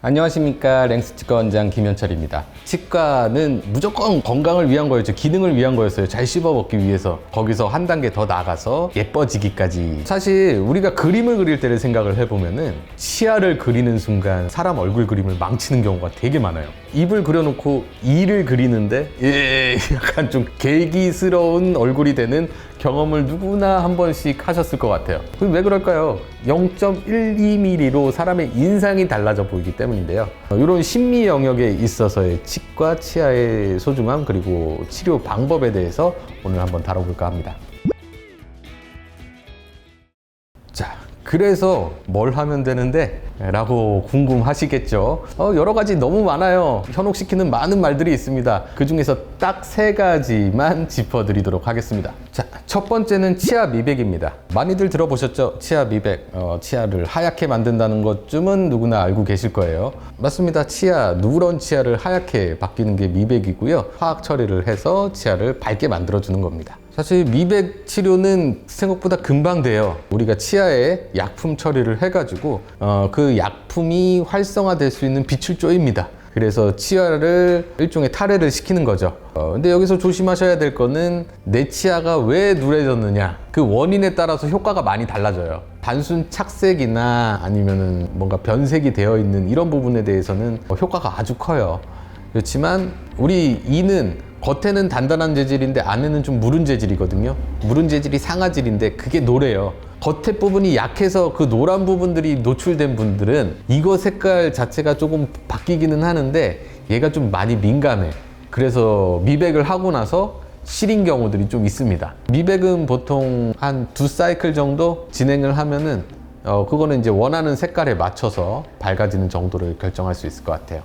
안녕하십니까. 랭스치과 원장 김현철입니다. 치과는 무조건 건강을 위한 거였죠. 기능을 위한 거였어요. 잘 씹어 먹기 위해서. 거기서 한 단계 더 나가서 예뻐지기까지. 사실 우리가 그림을 그릴 때를 생각을 해보면은 치아를 그리는 순간 사람 얼굴 그림을 망치는 경우가 되게 많아요. 입을 그려놓고 이를 그리는데 약간 좀 계기스러운 얼굴이 되는 경험을 누구나 한 번씩 하셨을 것 같아요. 왜 그럴까요? 0.12mm로 사람의 인상이 달라져 보이기 때문인데요. 이런 심미 영역에 있어서의 치과, 치아의 소중함, 그리고 치료 방법에 대해서 오늘 한번 다뤄볼까 합니다. 자, 그래서 뭘 하면 되는데? 라고 궁금하시겠죠. 여러 가지 너무 많아요. 현혹시키는 많은 말들이 있습니다. 그 중에서 딱 3가지만 짚어드리도록 하겠습니다. 자, 첫 번째는 치아 미백입니다. 많이들 들어보셨죠? 치아 미백. 치아를 하얗게 만든다는 것쯤은 누구나 알고 계실 거예요. 맞습니다. 누런 치아를 하얗게 바뀌는 게 미백이고요. 화학 처리를 해서 치아를 밝게 만들어주는 겁니다. 사실 미백 치료는 생각보다 금방 돼요. 우리가 치아에 약품 처리를 해가지고 그 약품이 활성화될 수 있는 빛출조입니다. 그래서 치아를 일종의 탈해를 시키는 거죠. 근데 여기서 조심하셔야 될 거는 내 치아가 왜 누래졌느냐, 그 원인에 따라서 효과가 많이 달라져요. 단순 착색이나 아니면은 뭔가 변색이 되어 있는 이런 부분에 대해서는 효과가 아주 커요. 그렇지만 우리 이는 겉에는 단단한 재질인데 안에는 좀 무른 재질이거든요. 무른 재질이 상아질인데 그게 노래요. 겉에 부분이 약해서 그 노란 부분들이 노출된 분들은 이거 색깔 자체가 조금 바뀌기는 하는데 얘가 좀 많이 민감해. 그래서 미백을 하고 나서 시린 경우들이 좀 있습니다. 미백은 보통 한 2사이클 정도 진행을 하면은 그거는 이제 원하는 색깔에 맞춰서 밝아지는 정도를 결정할 수 있을 것 같아요.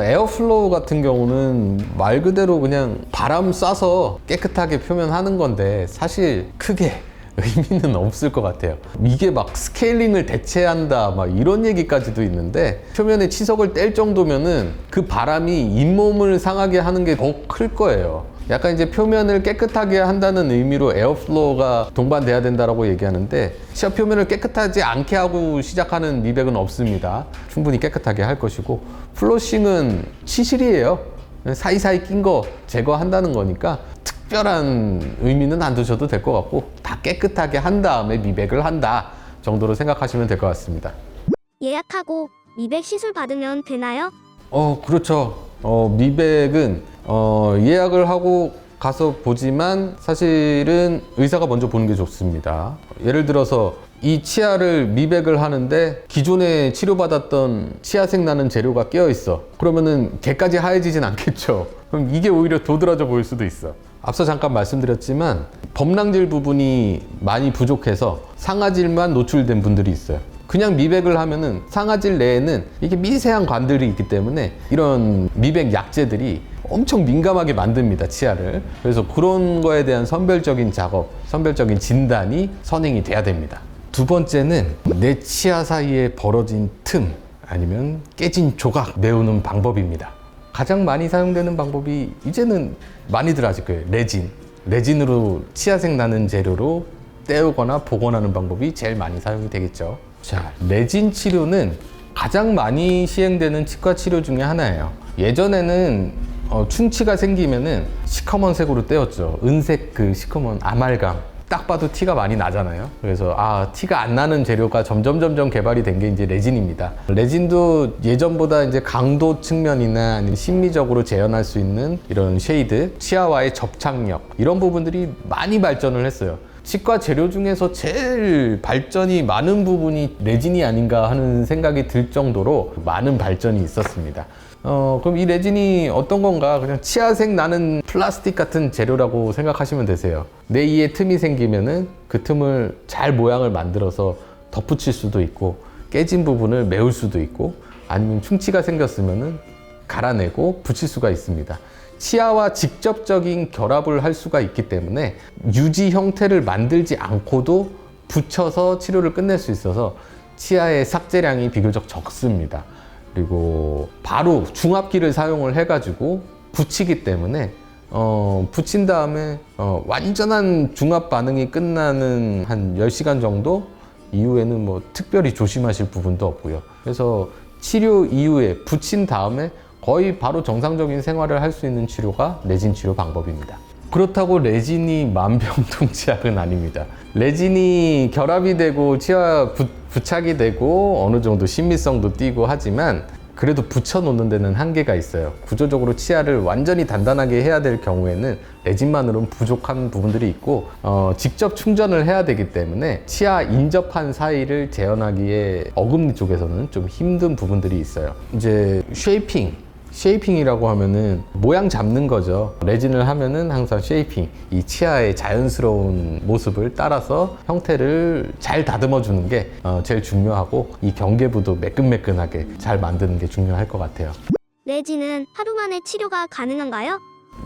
에어플로우 같은 경우는 말 그대로 그냥 바람 쏴서 깨끗하게 표면하는 건데 사실 크게 의미는 없을 것 같아요. 이게 막 스케일링을 대체한다 막 이런 얘기까지도 있는데, 표면에 치석을 뗄 정도면은 그 바람이 잇몸을 상하게 하는 게 더 클 거예요. 약간 이제 표면을 깨끗하게 한다는 의미로 에어플로우가 동반돼야 된다라고 얘기하는데, 치아 표면을 깨끗하지 않게 하고 시작하는 미백은 없습니다. 충분히 깨끗하게 할 것이고, 플러싱은 치실이에요. 사이사이 낀 거 제거한다는 거니까 특별한 의미는 안 두셔도 될 것 같고, 다 깨끗하게 한 다음에 미백을 한다 정도로 생각하시면 될 것 같습니다. 예약하고 미백 시술 받으면 되나요? 그렇죠. 미백은 예약을 하고 가서 보지만 사실은 의사가 먼저 보는 게 좋습니다. 예를 들어서 이 치아를 미백을 하는데 기존에 치료받았던 치아색 나는 재료가 끼어 있어. 그러면은 걔까지 하얘지진 않겠죠. 그럼 이게 오히려 도드라져 보일 수도 있어. 앞서 잠깐 말씀드렸지만 범랑질 부분이 많이 부족해서 상아질만 노출된 분들이 있어요. 그냥 미백을 하면은 상아질 내에는 이게 미세한 관들이 있기 때문에 이런 미백 약재들이 엄청 민감하게 만듭니다, 치아를. 그래서 그런 거에 대한 선별적인 작업, 선별적인 진단이 선행이 돼야 됩니다. 두 번째는 내 치아 사이에 벌어진 틈 아니면 깨진 조각 메우는 방법입니다. 가장 많이 사용되는 방법이 이제는 많이들 아실 거예요. 레진으로 치아색 나는 재료로 떼우거나 복원하는 방법이 제일 많이 사용이 되겠죠. 자, 레진 치료는 가장 많이 시행되는 치과 치료 중에 하나예요. 예전에는 충치가 생기면은 시커먼 색으로 떼었죠. 은색 그 시커먼 아말감. 딱 봐도 티가 많이 나잖아요. 그래서 티가 안 나는 재료가 점점 개발이 된 게 이제 레진입니다. 레진도 예전보다 이제 강도 측면이나 아니면 심미적으로 재현할 수 있는 이런 쉐이드, 치아와의 접착력, 이런 부분들이 많이 발전을 했어요. 치과 재료 중에서 제일 발전이 많은 부분이 레진이 아닌가 하는 생각이 들 정도로 많은 발전이 있었습니다. 그럼 이 레진이 어떤 건가? 그냥 치아색 나는 플라스틱 같은 재료라고 생각하시면 되세요. 내 이에 틈이 생기면은 그 틈을 잘 모양을 만들어서 덧붙일 수도 있고, 깨진 부분을 메울 수도 있고, 아니면 충치가 생겼으면은 갈아내고 붙일 수가 있습니다. 치아와 직접적인 결합을 할 수가 있기 때문에 유지 형태를 만들지 않고도 붙여서 치료를 끝낼 수 있어서 치아의 삭제량이 비교적 적습니다. 그리고 바로 중압기를 사용을 해가지고 붙이기 때문에 붙인 다음에 완전한 중압 반응이 끝나는 한 10시간 정도 이후에는 뭐 특별히 조심하실 부분도 없고요. 그래서 치료 이후에 붙인 다음에 거의 바로 정상적인 생활을 할 수 있는 치료가 레진 치료 방법입니다. 그렇다고 레진이 만병통치약은 아닙니다. 레진이 결합이 되고 치아 부착이 되고 어느 정도 신미성도 띄고 하지만 그래도 붙여놓는 데는 한계가 있어요. 구조적으로 치아를 완전히 단단하게 해야 될 경우에는 레진만으로는 부족한 부분들이 있고 직접 충전을 해야 되기 때문에 치아 인접한 사이를 재현하기에 어금니 쪽에서는 좀 힘든 부분들이 있어요. 이제 쉐이핑이라고 하면은 모양 잡는 거죠. 레진을 하면은 항상 쉐이핑, 이 치아의 자연스러운 모습을 따라서 형태를 잘 다듬어 주는 게 제일 중요하고 이 경계부도 매끈매끈하게 잘 만드는 게 중요할 것 같아요. 레진은 하루 만에 치료가 가능한가요?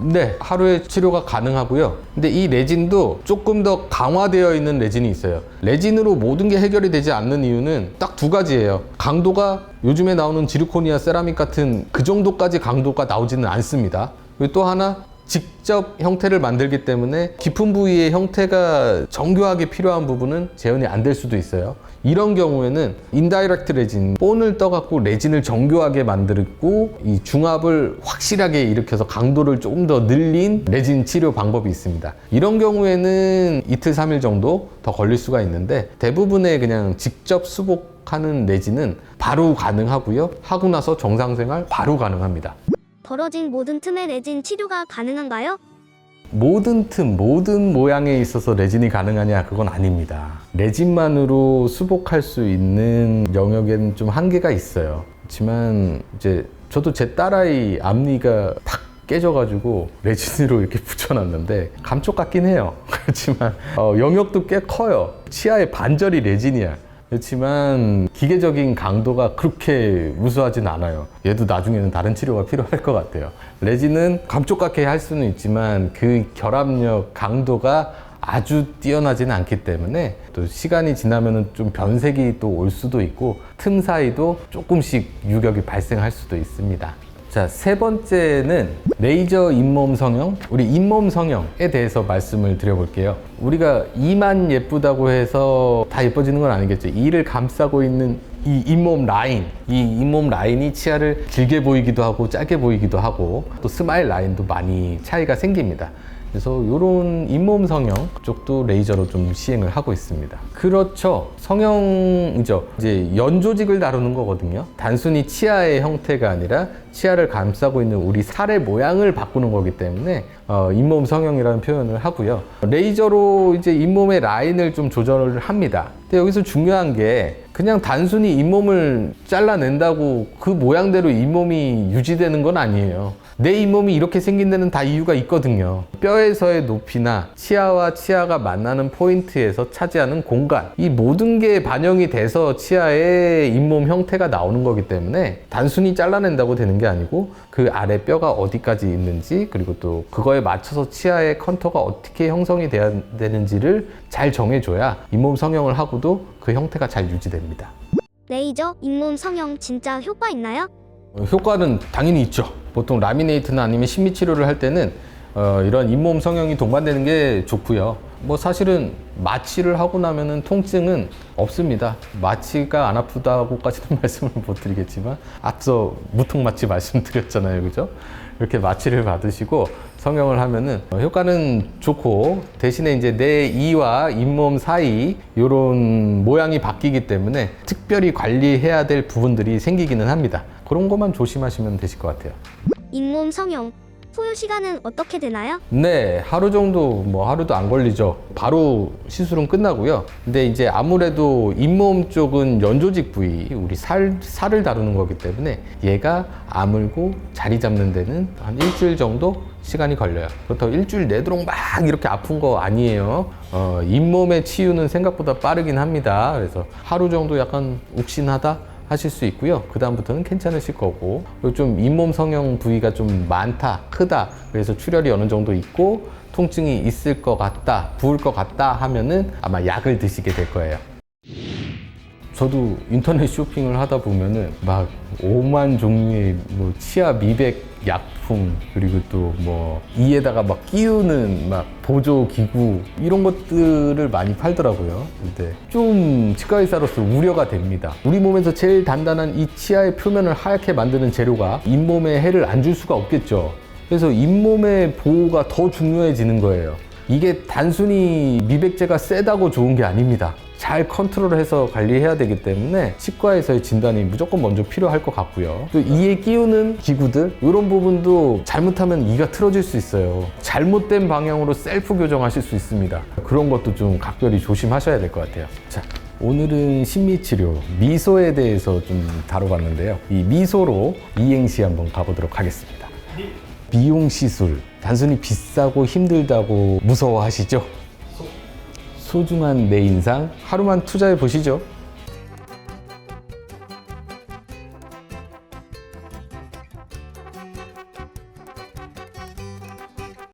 네, 하루에 치료가 가능하고요. 근데 이 레진도 조금 더 강화되어 있는 레진이 있어요. 레진으로 모든 게 해결이 되지 않는 이유는 딱 두 가지예요. 강도가 요즘에 나오는 지르코니아 세라믹 같은 그 정도까지 강도가 나오지는 않습니다. 그리고 또 하나, 직접 형태를 만들기 때문에 깊은 부위의 형태가 정교하게 필요한 부분은 재현이 안 될 수도 있어요. 이런 경우에는 인다이렉트 레진, 본을 떠갖고 레진을 정교하게 만들고 이 중압을 확실하게 일으켜서 강도를 조금 더 늘린 레진 치료 방법이 있습니다. 이런 경우에는 이틀, 3일 정도 더 걸릴 수가 있는데 대부분의 그냥 직접 수복하는 레진은 바로 가능하고요. 하고 나서 정상생활 바로 가능합니다. 벌어진 모든 틈에 레진 치료가 가능한가요? 모든 틈, 모든 모양에 있어서 레진이 가능하냐? 그건 아닙니다. 레진만으로 수복할 수 있는 영역에는 좀 한계가 있어요. 그렇지만 이제 저도 제 딸아이 앞니가 탁 깨져가지고 레진으로 이렇게 붙여놨는데 감쪽 같긴 해요. 그렇지만 영역도 꽤 커요. 치아의 반절이 레진이야. 그렇지만 기계적인 강도가 그렇게 우수하진 않아요. 얘도 나중에는 다른 치료가 필요할 것 같아요. 레진은 감쪽같게 할 수는 있지만 그 결합력 강도가 아주 뛰어나지는 않기 때문에 또 시간이 지나면 좀 변색이 또 올 수도 있고 틈 사이도 조금씩 유격이 발생할 수도 있습니다. 자, 세 번째는 레이저 잇몸 성형, 우리 잇몸 성형에 대해서 말씀을 드려볼게요. 우리가 이만 예쁘다고 해서 다 예뻐지는 건 아니겠죠. 이를 감싸고 있는 이 잇몸 라인, 이 잇몸 라인이 치아를 길게 보이기도 하고 짧게 보이기도 하고 또 스마일 라인도 많이 차이가 생깁니다. 그래서 이런 잇몸 성형 쪽도 레이저로 좀 시행을 하고 있습니다. 그렇죠. 성형이죠. 이제 연조직을 다루는 거거든요. 단순히 치아의 형태가 아니라 치아를 감싸고 있는 우리 살의 모양을 바꾸는 거기 때문에 잇몸 성형이라는 표현을 하고요. 레이저로 이제 잇몸의 라인을 좀 조절을 합니다. 근데 여기서 중요한 게 그냥 단순히 잇몸을 잘라낸다고 그 모양대로 잇몸이 유지되는 건 아니에요. 내 잇몸이 이렇게 생긴 데는 다 이유가 있거든요. 뼈에서의 높이나 치아와 치아가 만나는 포인트에서 차지하는 공간, 이 모든 게 반영이 돼서 치아의 잇몸 형태가 나오는 거기 때문에 단순히 잘라낸다고 되는 게 아니고 그 아래 뼈가 어디까지 있는지 그리고 또 그거에 맞춰서 치아의 컨터가 어떻게 형성이 돼야 되는지를 잘 정해줘야 잇몸 성형을 하고도 그 형태가 잘 유지됩니다. 레이저 잇몸 성형 진짜 효과 있나요? 효과는 당연히 있죠. 보통 라미네이트나 아니면 심미치료를 할 때는 이런 잇몸 성형이 동반되는 게 좋고요. 뭐 사실은 마취를 하고 나면은 통증은 없습니다. 마취가 안 아프다고까지는 말씀을 못 드리겠지만 앞서 무통 마취 말씀드렸잖아요, 그죠? 이렇게 마취를 받으시고 성형을 하면은 효과는 좋고 대신에 이제 내 이와 잇몸 사이 이런 모양이 바뀌기 때문에 특별히 관리해야 될 부분들이 생기기는 합니다. 그런 것만 조심하시면 되실 것 같아요. 잇몸 성형 소요 시간은 어떻게 되나요? 네, 하루 정도, 뭐 하루도 안 걸리죠. 바로 시술은 끝나고요. 근데 이제 아무래도 잇몸 쪽은 연조직 부위, 우리 살을 다루는 거기 때문에 얘가 아물고 자리 잡는 데는 한 일주일 정도 시간이 걸려요. 그렇다고 일주일 내도록 막 이렇게 아픈 거 아니에요. 잇몸의 치유는 생각보다 빠르긴 합니다. 그래서 하루 정도 약간 욱신하다 하실 수 있고요. 그 다음부터는 괜찮으실 거고, 좀 잇몸 성형 부위가 좀 많다, 크다, 그래서 출혈이 어느 정도 있고 통증이 있을 것 같다, 부을 것 같다 하면은 아마 약을 드시게 될 거예요. 저도 인터넷 쇼핑을 하다 보면은 막 5만 종류의 뭐 치아 미백 약품, 그리고 또 뭐 이에다가 막 끼우는 막 보조 기구 이런 것들을 많이 팔더라고요. 근데 좀 치과의사로서 우려가 됩니다. 우리 몸에서 제일 단단한 이 치아의 표면을 하얗게 만드는 재료가 잇몸에 해를 안 줄 수가 없겠죠. 그래서 잇몸의 보호가 더 중요해지는 거예요. 이게 단순히 미백제가 세다고 좋은 게 아닙니다. 잘 컨트롤해서 관리해야 되기 때문에 치과에서의 진단이 무조건 먼저 필요할 것 같고요. 또 이에 끼우는 기구들, 이런 부분도 잘못하면 이가 틀어질 수 있어요. 잘못된 방향으로 셀프 교정하실 수 있습니다. 그런 것도 좀 각별히 조심하셔야 될 것 같아요. 자, 오늘은 신미치료, 미소에 대해서 좀 다뤄봤는데요. 이 미소로 이행시 한번 가보도록 하겠습니다. 미용 시술, 단순히 비싸고 힘들다고 무서워하시죠? 소중한 내 인상 하루만 투자해 보시죠.